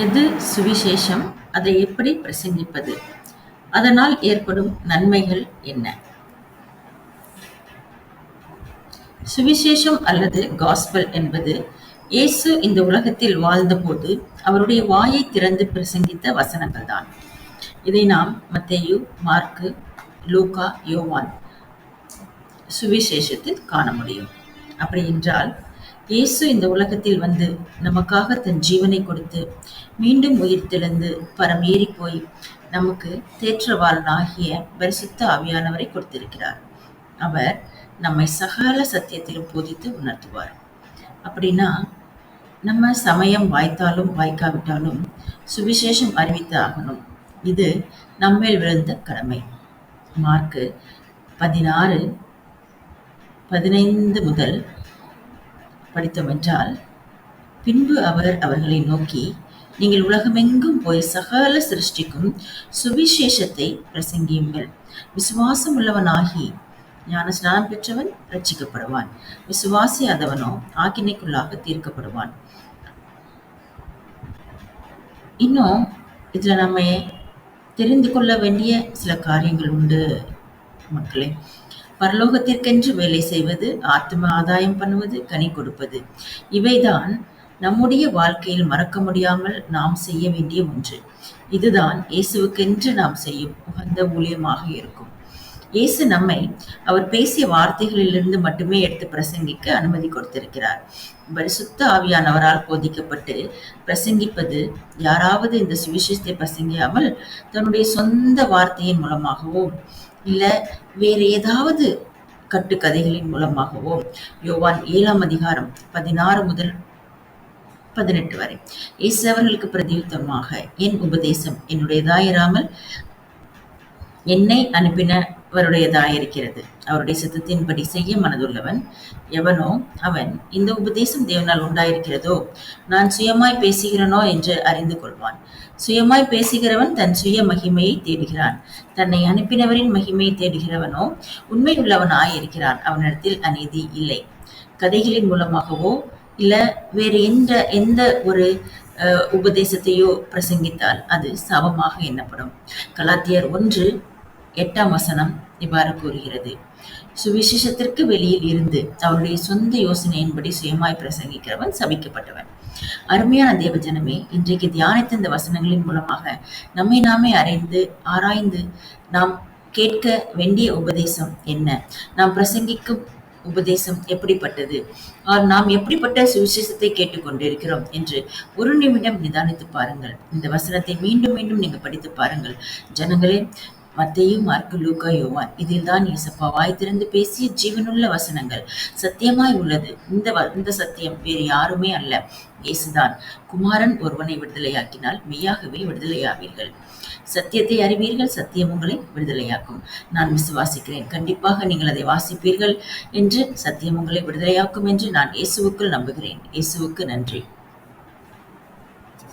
எது சுவிசேஷம்? அதை எப்படி பிரசங்கிப்பது? அதனால் ஏற்படும் நன்மைகள் என்ன? சுவிசேஷம் அல்லது காஸ்பல் என்பது இயேசு இந்த உலகத்தில் வாழ்ந்தபோது அவருடைய வாயை திறந்து பிரசங்கித்த வசனங்கள் தான். இதை நாம் மத்தேயு, மார்க்கு, லூக்கா, யோவான் சுவிசேஷத்தில் காண முடியும். அப்படி என்றால் இயேசு இந்த உலகத்தில் வந்து நமக்காக தன் ஜீவனை கொடுத்து மீண்டும் உயிர் தெழுந்து பரம் ஏறி போய் நமக்கு தேற்றவாளனாகிய பரிசுத்த ஆவியானவரை கொடுத்திருக்கிறார். அவர் நம்மை சகல சத்தியத்திலும் போதித்து உணர்த்துவார். அப்படின்னா நம்ம சமயம் வாய்த்தாலும் வாய்க்காவிட்டாலும் சுவிசேஷம் அறிவித்து ஆகணும். இது நம்மேல் விழுந்த கடமை. மார்க்கு 16:15 முதல் படித்தோமென்றால், பின்பு அவர் அவர்களை நோக்கி, நீங்கள் உலகமெங்கும் போய் சகல சிருஷ்டிக்கும் சுவிசேஷத்தை பிரசங்கியுங்கள். விசுவாசம் உள்ளவனாகி ஞானஸ்நானம் பெற்றவன் ரட்சிக்கப்படுவான், விசுவாசியாதவனோ ஆக்கினைக்குள்ளாக தீர்க்கப்படுவான். இன்னும் இதுல நம்ம தெரிந்து கொள்ள வேண்டிய சில காரியங்கள் உண்டு மக்களே. பரலோகத்திற்கென்று வேலை செய்வது, ஆத்ம ஆதாயம் பண்ணுவது, கனி கொடுப்பது, இவைதான் நம்முடைய வாழ்க்கையில் மறக்க முடியாமல் நாம் செய்ய வேண்டிய ஒன்று. இதுதான் இயேசுவுக்கென்று நாம் செய்யும் உகந்த ஊழியமாக இருக்கும். இயேசு நம்மை அவர் பேசிய வார்த்தைகளிலிருந்து மட்டுமே எடுத்து பிரசங்கிக்க அனுமதி கொடுத்திருக்கிறார். பரிசுத்த ஆவியானவரால் போதிக்கப்பட்டு பிரசங்கிப்பது, யாராவது இந்த சுவிசேஷத்தை பிரசங்கியாமல் தன்னுடைய சொந்த வார்த்தையின் மூலமாகவோ இல்ல வேற ஏதாவது கட்டுக்கதைகளின் மூலமாகவோ, யோவான் 7:16 முதல் 18 வரை, இயேசு அவர்களுக்கு பிரதியுத்தரமாக, என் உபதேசம் என்னுடையதாயிராமல் என்னை அனுப்பினவருடையதாயிருக்கிறது. அவருடைய சித்தத்தின்படி செய்ய மனதுள்ளவன் எவனோ அவன் இந்த உபதேசம் தேவனால் உண்டாயிருக்கிறதோ, நான் சுயமாய் பேசுகிறனோ என்று அறிந்து கொள்வான். சுயமாய் பேசுகிறவன் தன் சுய மகிமையை தேடுகிறான். தன்னை அனுப்பினவரின் மகிமையை தேடுகிறவனோ உண்மை உள்ளவனாயிருக்கிறான். அவனிடத்தில் அநீதி இல்லை. கதைகளின் மூலமாகவோ இல்ல வேறு எந்த ஒரு உபதேசத்தையோ பிரசங்கித்தால் அது சாபமாக எண்ணப்படும். கலாத்தியர் 1:8 இவ்வாறு கூறுகிறது, சுவிசேஷத்திற்கு வெளியில் இருந்து அவருடைய சொந்த யோசனையின்படி சுயமாய் பிரசங்கிக்கிறவன் சபிக்கப்பட்டவன். அருமையான தேவ ஜனமே, இன்றைக்கு தியானித்த இந்த வசனங்களின் மூலமாக நம்மை நாமே ஆராய்ந்து நாம் கேட்க வேண்டிய உபதேசம் என்ன, நாம் பிரசங்கிக்கும் உபதேசம் எப்படிப்பட்டது, நாம் எப்படிப்பட்ட சுவிசேஷத்தை கேட்டுக்கொண்டிருக்கிறோம் என்று ஒரு நிமிடம் நிதானித்து பாருங்கள். இந்த வசனத்தை மீண்டும் மீண்டும் நீங்க படித்து பாருங்கள். ஜனங்களே, மத்தேயு, மார்க்கு, லூக்கா, யோவான், இதில் தான் இயேசப்பா வாய் திறந்து பேசிய ஜீவனுள்ள வசனங்கள் சத்தியமாய் உள்ளது. இந்த சத்தியம் வேறு யாருமே அல்ல, இயேசுதான். குமாரன் ஒருவனை விடுதலையாக்கினால் மெய்யாகவே விடுதலையாவீர்கள். சத்தியத்தை அறிவீர்கள், சத்தியம் உங்களை விடுதலையாக்கும். நான் விசுவாசிக்கிறேன், கண்டிப்பாக நீங்கள் அதை வாசிப்பீர்கள் என்று. சத்தியம் உங்களை விடுதலையாக்கும் என்று நான் இயேசுவுக்குள் நம்புகிறேன். இயேசுவுக்கு நன்றி.